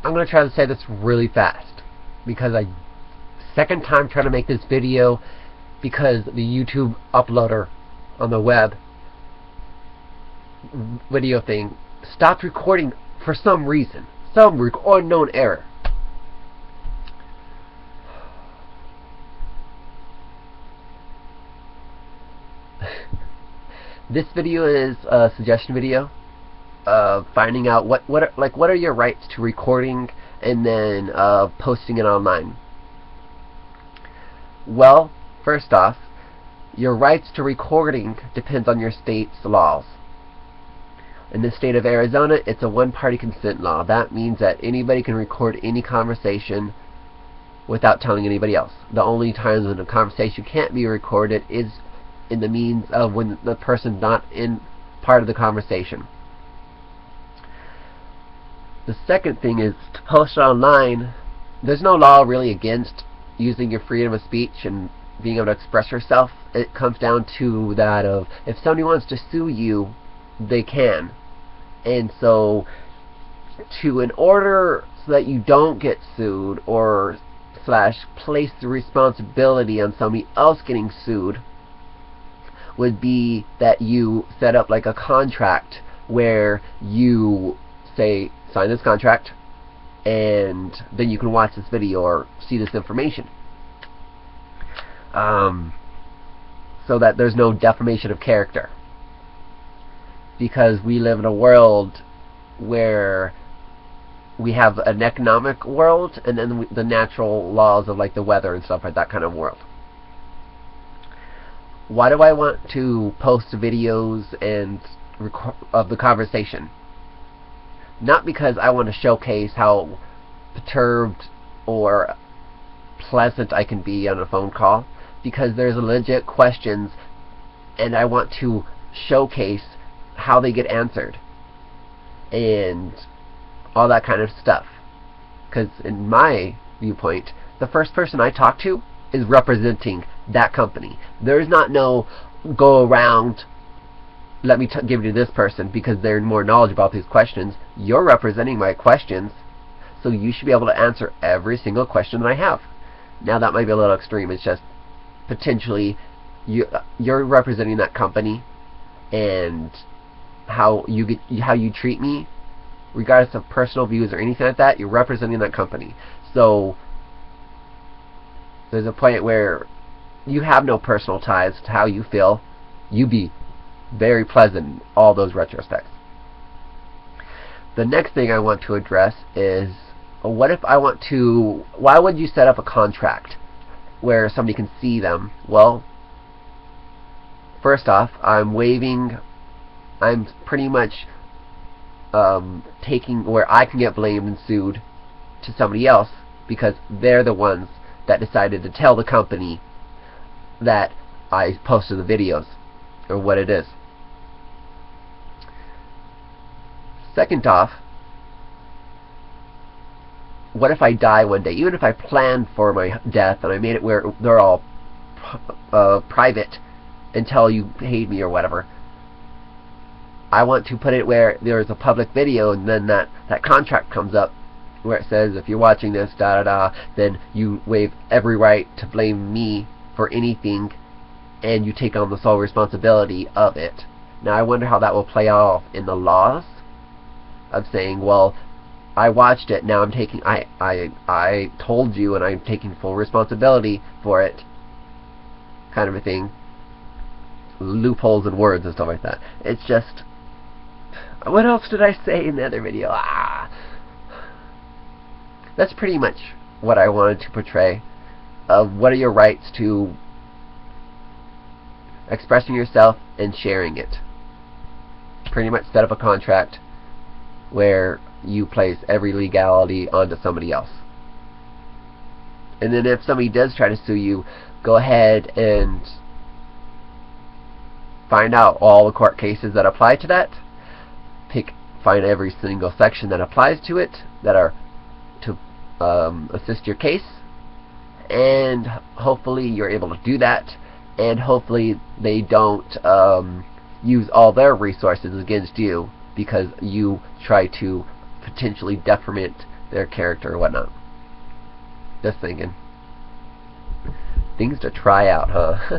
I'm going to try to say this really fast, because second time trying to make this video, because the YouTube uploader on the web video thing stopped recording for some reason, some unknown error. This video is a suggestion video of finding out what are your rights to recording and then posting it online. Well, first off, your rights to recording depends on your state's laws. In the state of Arizona, it's a one-party consent law. That means that anybody can record any conversation without telling anybody else. The only times when a conversation can't be recorded is in the means of when the person's not in part of the conversation. The second thing is to post it online. There's no law really against using your freedom of speech and being able to express yourself. It comes down to that of, if somebody wants to sue you, they can. And so in order so that you don't get sued or place the responsibility on somebody else getting sued, would be that you set up like a contract where you say, sign this contract, and then you can watch this video or see this information. So that there's no defamation of character. Because we live in a world where we have an economic world and then the natural laws of like the weather and stuff like that kind of world. Why do I want to post videos and of the conversation? Not because I want to showcase how perturbed or pleasant I can be on a phone call, because there's legit questions and I want to showcase how they get answered and all that kind of stuff. Because in my viewpoint, the first person I talk to is representing that company. There's not no go around, let me give it to this person because they're more knowledgeable about these questions. You're representing my questions, so you should be able to answer every single question that I have. Now that might be a little extreme. It's just potentially you're representing that company, and how you treat me, regardless of personal views or anything like that, you're representing that company. So there's a point where you have no personal ties to how you feel. You be very pleasant in all those retrospects. The next thing I want to address is, what if I want to, why would you set up a contract where somebody can see them? Well, first off, I'm pretty much taking where I can get blamed and sued to somebody else, because they're the ones that decided to tell the company that I posted the videos or what it is. Second off, what if I die one day? Even if I planned for my death and I made it where they're all private until you paid me or whatever, I want to put it where there's a public video, and then that contract comes up where it says, if you're watching this, then you waive every right to blame me for anything, and you take on the sole responsibility of it. Now I wonder how that will play off in the laws of saying, well, I watched it, now I'm taking, I told you and I'm taking full responsibility for it, kind of a thing. Loopholes in words and stuff like that. It's just, what else did I say in the other video? That's pretty much what I wanted to portray. What are your rights to expressing yourself and sharing it? Pretty much set up a contract where you place every legality onto somebody else. And then if somebody does try to sue you, go ahead and find out all the court cases that apply to that. Find every single section that applies to it, that are to assist your case, and hopefully you're able to do that, and hopefully they don't use all their resources against you because you try to potentially defamate their character or whatnot. Just thinking. Things to try out, huh?